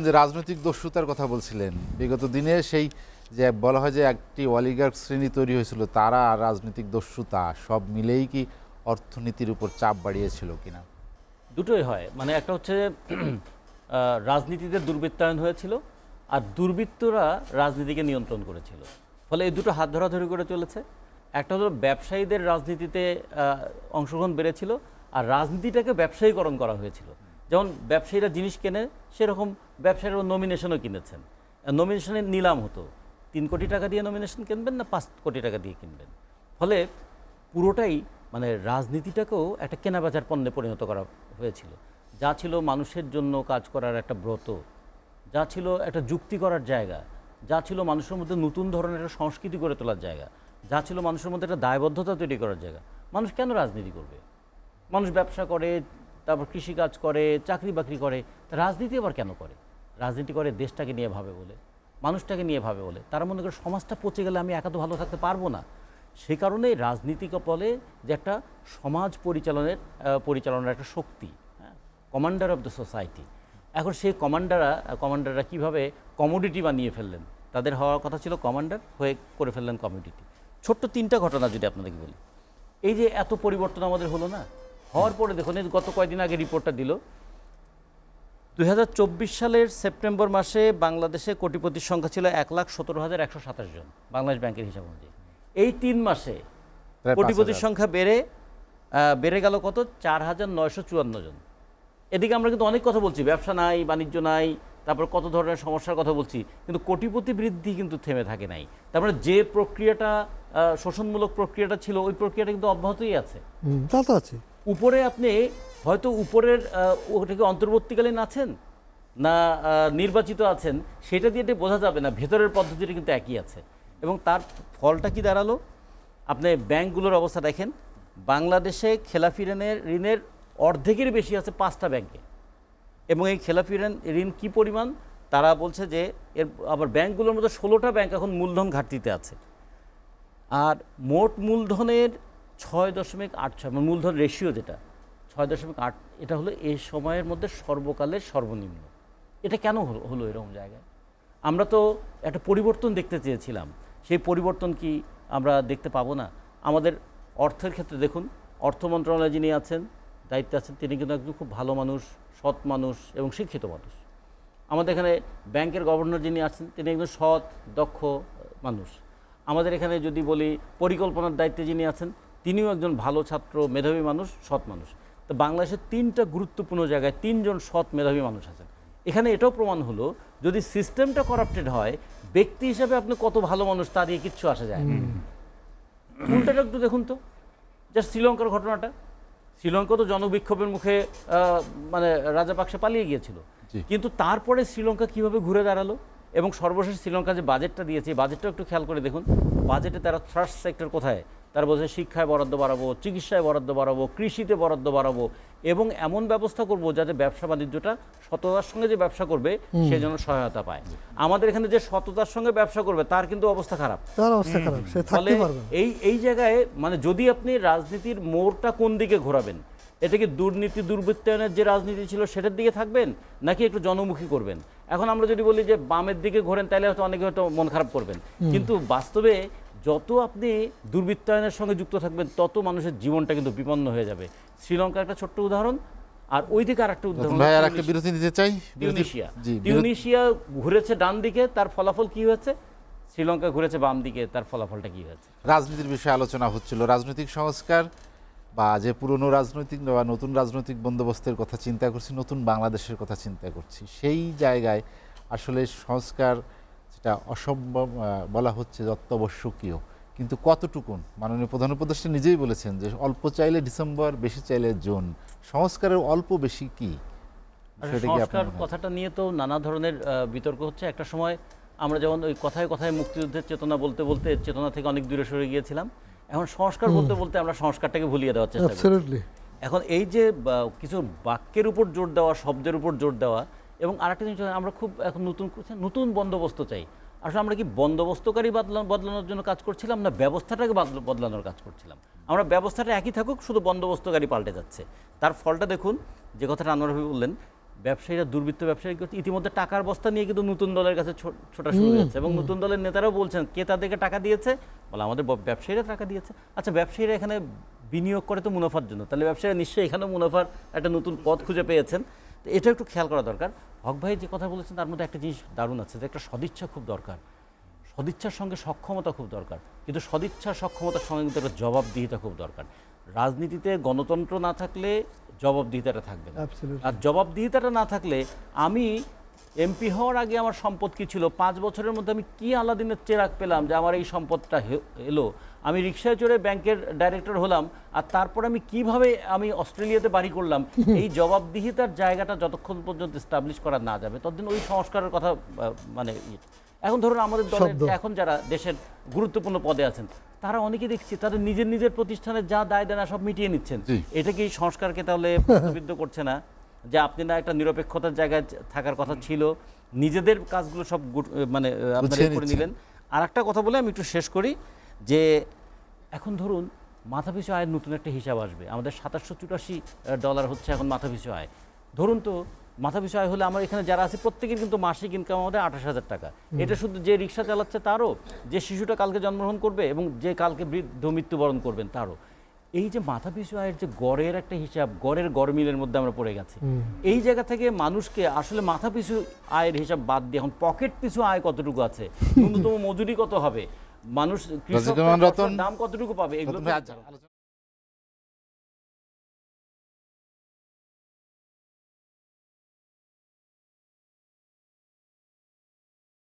যে রাজনৈতিক দস্যুতার কথা বলছিলেন, বিগত দিনে সেই যে বলা হয় যে একটি অলিগার্ক শ্রেণী তৈরি হয়েছিল, তারা আর রাজনৈতিক দস্যুতা সব মিলেই কি অর্থনীতির উপর চাপ বাড়িয়েছিল কিনা? দুটোই হয়। মানে একটা হচ্ছে রাজনীতিতে দুর্বৃত্তায়ন হয়েছিল, আর দুর্বৃত্তরা রাজনীতিকে নিয়ন্ত্রণ করেছিল। ফলে এই দুটো হাত ধরাধরি করে চলেছে। একটা হলো ব্যবসায়ীদের রাজনীতিতে অংশগ্রহণ বেড়েছিল, আর রাজনীতিটাকে ব্যবসায়ীকরণ করা হয়েছিল। যেমন ব্যবসায়ীরা জিনিস কেনে, সেরকম ব্যবসায়ীরা নমিনেশনও কিনেছেন। নমিনেশনের নিলাম হতো, 3 কোটি টাকা দিয়ে নমিনেশন কিনবেন না 5 কোটি টাকা দিয়ে কিনবেন। ফলে পুরোটাই মানে রাজনীতিটাকেও একটা কেনাবেচার পণ্যে পরিণত করা হয়েছিল। যা ছিল মানুষের জন্য কাজ করার একটা ব্রত, যা ছিল একটা যুক্তি করার জায়গা, যা ছিল মানুষের মধ্যে নতুন ধরনের একটা সংস্কৃতি গড়ে তোলার জায়গা, যা ছিল মানুষের মধ্যে একটা দায়বদ্ধতা তৈরি করার জায়গা। মানুষ কেন রাজনীতি করবে? মানুষ ব্যবসা করে, তারপর কৃষিকাজ করে, চাকরি বাকরি করে। রাজনীতি আবার কেন করে? রাজনীতি করে দেশটাকে নিয়ে ভাবে বলে, মানুষটাকে নিয়ে ভাবে বলে। তারা মনে করে সমাজটা পচে গেলে আমি একা তো ভালো থাকতে পারবো না। সেই কারণেই রাজনীতিকে বলে যে একটা সমাজ পরিচালনার একটা শক্তি, কমান্ডার অফ দ্য সোসাইটি। এখন সেই কমান্ডাররা কীভাবে কমোডিটি বানিয়ে ফেললেন? তাদের হওয়ার কথা ছিল কমান্ডার, হয়ে করে ফেললেন কমোডিটি। ছোট্ট 3টা ঘটনা যদি আপনাদেরকে বলি। এই যে এত পরিবর্তন আমাদের হলো না, হওয়ার পরে দেখুন গত কয়েকদিন আগে রিপোর্টটা দিল, 2024 সালের সেপ্টেম্বর মাসে বাংলাদেশে কোটিপতির সংখ্যা ছিল 1,17,127 জন বাংলাদেশ ব্যাংকের হিসাব অনুযায়ী। এই 3 মাসে কোটিপতির সংখ্যা বেড়ে গেল কত? 4,954 জন। এদিকে আমরা কিন্তু অনেক কথা বলছি, ব্যবসা নাই, বাণিজ্য নাই, তারপর কত ধরনের সমস্যার কথা বলছি, কিন্তু কোটিপতি বৃদ্ধি কিন্তু থেমে থাকে নাই। তার মানে যে প্রক্রিয়াটা শোষণমূলক প্রক্রিয়াটা ছিল, ওই প্রক্রিয়াটা কিন্তু অব্যাহতই আছে। তা তো আছে। উপরে আপনি হয়তো উপরের ওটাকে অন্তর্বর্তীকালীন আছেন না নির্বাচিত আছেন, সেটা দিয়ে বোঝা যাবে না, ভেতরের পদ্ধতিটা কিন্তু একই আছে। এবং তার ফলটা কি দাঁড়ালো? আপনি ব্যাংকগুলোর অবস্থা দেখেন। বাংলাদেশে খেলাফি ঋণের অর্ধেকের বেশি আছে 5টা ব্যাংকে। এবং এই খেলাফি ঋণ কী পরিমাণ? তারা বলছে যে আবার ব্যাংকগুলোর মধ্যে 16টা ব্যাংক এখন মূলধন ঘাটতিতে আছে। আর মোট মূলধনের 6.86, মানে মূলধন রেশিও যেটা 6.8, এটা হলো এই সময়ের মধ্যে সর্বকালের সর্বনিম্ন। এটা কেন হলো এরকম জায়গায়? আমরা তো একটা পরিবর্তন দেখতে চেয়েছিলাম, সেই পরিবর্তন কি আমরা দেখতে পাবো না? আমাদের অর্থের ক্ষেত্রে দেখুন, অর্থ মন্ত্রণালয়ে যিনি আছেন, দায়িত্বে আছেন, তিনি কিন্তু একজন খুব ভালো মানুষ, সৎ মানুষ এবং শিক্ষিত মানুষ। আমাদের এখানে ব্যাংকের গভর্নর যিনি আছেন, তিনি একজন সৎ, দক্ষ মানুষ। আমাদের এখানে যদি বলি পরিকল্পনার দায়িত্বে যিনি আছেন, তিনিও একজন ভালো ছাত্র, মেধাবী মানুষ, সৎ মানুষ। তো বাংলাদেশের 3টা গুরুত্বপূর্ণ জায়গায় 3 জন সৎ মেধাবী মানুষ আছেন। এখানে এটাও প্রমাণ হলো, যদি সিস্টেমটা করাপ্টেড হয়, ব্যক্তি হিসাবে আপনি কত ভালো মানুষ তা দিয়ে কিচ্ছু আসা যায় না। উল্টাটা একটু দেখুন তো, জাস্ট শ্রীলঙ্কার ঘটনাটা। শ্রীলঙ্কা তো জনবিক্ষোভের মুখে মানে রাজাপাকসে পালিয়ে গিয়েছিল, কিন্তু তারপরে শ্রীলঙ্কা কিভাবে ঘুরে দাঁড়ালো। এবং সর্বশেষ শ্রীলঙ্কা যে বাজেটটা দিয়েছে, বাজেটটা একটু খেয়াল করে দেখুন। বাজেটে তারা থ্রাস্ট সেক্টর কোথায়? তারা বলছে শিক্ষায় বরাদ্দ বাড়াবো, চিকিৎসায় বরাদ্দ বাড়াবো, কৃষিতে বরাদ্দ বাড়াবো, এবং এমন ব্যবস্থা করব যাতে ব্যবসা বাণিজ্যটা সততার সঙ্গে যে ব্যবসা করবে সে যেন সহায়তা পায়। আমাদের এখানে যে সততার সঙ্গে ব্যবসা করবে তার কিন্তু অবস্থা খারাপ। ফলে এই জায়গায় মানে যদি আপনি রাজনীতির মোড়টা কোন দিকে ঘোরাবেন, এটা কি দুর্নীতি দুর্বৃত্তায়নের যে রাজনীতি ছিল সেটার দিকে থাকবেন, নাকি একটু জনমুখী করবেন? এখন আমরা যদি বলি যে বামের দিকে ঘোরেন, তাহলে হয়তো অনেকে হয়তো মন খারাপ করবেন, কিন্তু বাস্তবে যত আপনি দুর্বৃত্তায়নের সঙ্গে যুক্ত থাকবেন, তত মানুষের জীবনটা কিন্তু বিপন্ন হয়ে যাবে। শ্রীলঙ্কা একটা ছোট্ট উদাহরণ, আর ওই দিকে আর একটা উদাহরণ, বিরতি নিতে চাই। টিউনিশিয়া ঘুরেছে ডান দিকে, তার ফলাফল কি হয়েছে? শ্রীলঙ্কা ঘুরেছে বাম দিকে, তার ফলাফলটা কি হয়েছে? রাজনীতির বিষয়ে আলোচনা হচ্ছিল, রাজনৈতিক সংস্কার বা যে পুরনো রাজনৈতিক বা নতুন রাজনৈতিক বন্দোবস্তের কথা চিন্তা করছি, নতুন বাংলাদেশের কথা চিন্তা করছি। সেই জায়গায় আসলে সংস্কার যেটা অসম্ভব বলা হচ্ছে, অত্যাবশ্যকীয়, কিন্তু কতটুকুন? মাননীয় প্রধান উপদেষ্টা নিজেই বলেছেন যে অল্প চাইলে ডিসেম্বর, বেশি চাইলে জুন। সংস্কারের অল্প বেশি কি? সংস্কার কথাটা নিয়ে তো নানা ধরনের বিতর্ক হচ্ছে। একটা সময় আমরা যেমন ওই কথায় কথায় মুক্তিযুদ্ধের চেতনা বলতে বলতে চেতনা থেকে অনেক দূরে সরে গিয়েছিলাম। এখন সংস্কার বলতে বলতে আমরা সংস্কারটাকে ভুলিয়ে দেওয়ার চেষ্টা করছি। এখন এই যে কিছু বাক্যের উপর জোর দেওয়া, শব্দের উপর জোর দেওয়া, এবং আরেকটা জিনিস আমরা খুব এখন নতুন বন্দোবস্ত চাই। আসলে আমরা কি বন্দোবস্তকারী বদলানোর জন্য কাজ করছিলাম, না ব্যবস্থাটাকে বদলানোর কাজ করছিলাম? আমরা ব্যবস্থাটা একই থাকুক, শুধু বন্দোবস্তকারী পাল্টে যাচ্ছে। তার ফলটা দেখুন, যে কথাটা আনোয়ার ভাই বললেন, ব্যবসায়ীরা দুর্বৃত্ত ব্যবসায়ী ইতিমধ্যে টাকার বস্তা নিয়ে কিন্তু নতুন দলের কাছে ছোটা শুরু হয়েছে এবং নতুন দলের নেতারাও বলছেন কে তাদেরকে টাকা দিয়েছে, বলে আমাদের ব্যবসায়ীরা টাকা দিয়েছে। আচ্ছা, ব্যবসায়ীরা এখানে বিনিয়োগ করে তো মুনাফার জন্য, তাহলে ব্যবসায়ীরা নিশ্চয়ই এখানেও মুনাফার একটা নতুন পথ খুঁজে পেয়েছেন। তো এটা একটু খেয়াল করা দরকার। হক ভাই যে কথা বলেছেন তার মধ্যে একটা জিনিস দারুণ আছে, যে একটা সদিচ্ছা খুব দরকার, সদিচ্ছার সঙ্গে সক্ষমতা খুব দরকার, কিন্তু সদিচ্ছার সক্ষমতার সঙ্গে কিন্তু একটা জবাবদিহিতা খুব দরকার। রাজনীতিতে গণতন্ত্র না থাকলে জবাবদিহিতাটা থাকবে না, আর জবাবদিহিতাটা না থাকলে আমি এমপি হওয়ার আগে আমার সম্পদ কী ছিল, 5 বছরের মধ্যে আমি কি আলাদিনের চেরাগ পেলাম যে আমার এই সম্পদটা এলো, আমি রিক্সায় চড়ে ব্যাংকের ডাইরেক্টর হলাম, আর তারপর আমি কিভাবে আমি অস্ট্রেলিয়াতে বাড়ি করলাম, এই জবাবদিহিতার জায়গাটা যতক্ষণ পর্যন্ত এস্টাবলিশ করা না যাবে ততদিন ওই সংস্কারের কথা মানে এখন ধরুন আমাদের দলের এখন যারা দেশের গুরুত্বপূর্ণ পদে আছেন তারা অনেকে দেখছি তাদের নিজের নিজের প্রতিষ্ঠানের যা দায় দেনা সব মিটিয়ে নিচ্ছেন। এটা কি সংস্কারকে তাহলে প্রশ্নবিদ্ধ করছে না, যে আপনি না একটা নিরপেক্ষতার জায়গায় থাকার কথা ছিল, নিজেদের কাজগুলো সব মানে আপনারা করে নিলেন? আর একটা কথা বলে আমি একটু শেষ করি, যে এখন ধরুন মাথাপিছু আয়ের নতুন একটা হিসাব আসবে, আমাদের $784 হচ্ছে এখন মাথাপিছু আয়। ধরুন তো মাথাপিছু আয় হলে আমার এখানে যারা আছে প্রত্যেকের কিন্তু মাসিক ইনকাম আমাদের 28,000 টাকা। এটা শুধু যে রিক্সা চালাচ্ছে তারও, যে শিশুটা কালকে জন্মগ্রহণ করবে এবং যে কালকে বৃদ্ধ মৃত্যুবরণ করবেন তারও। এই যে মাথাপিছু আয়ের যে গড়ের একটা হিসাব, গড়ের গড়মিলের মধ্যে আমরা পড়ে গেছি। এই জায়গা থেকে মানুষকে আসলে মাথাপিছু আয়ের হিসাব বাদ দিয়ে এখন পকেট পিছু আয় কতটুকু আছে, ন্যূনতম মজুরি কত হবে, মানুষ কৃষক দাম কতটুকু পাবে, এগুলো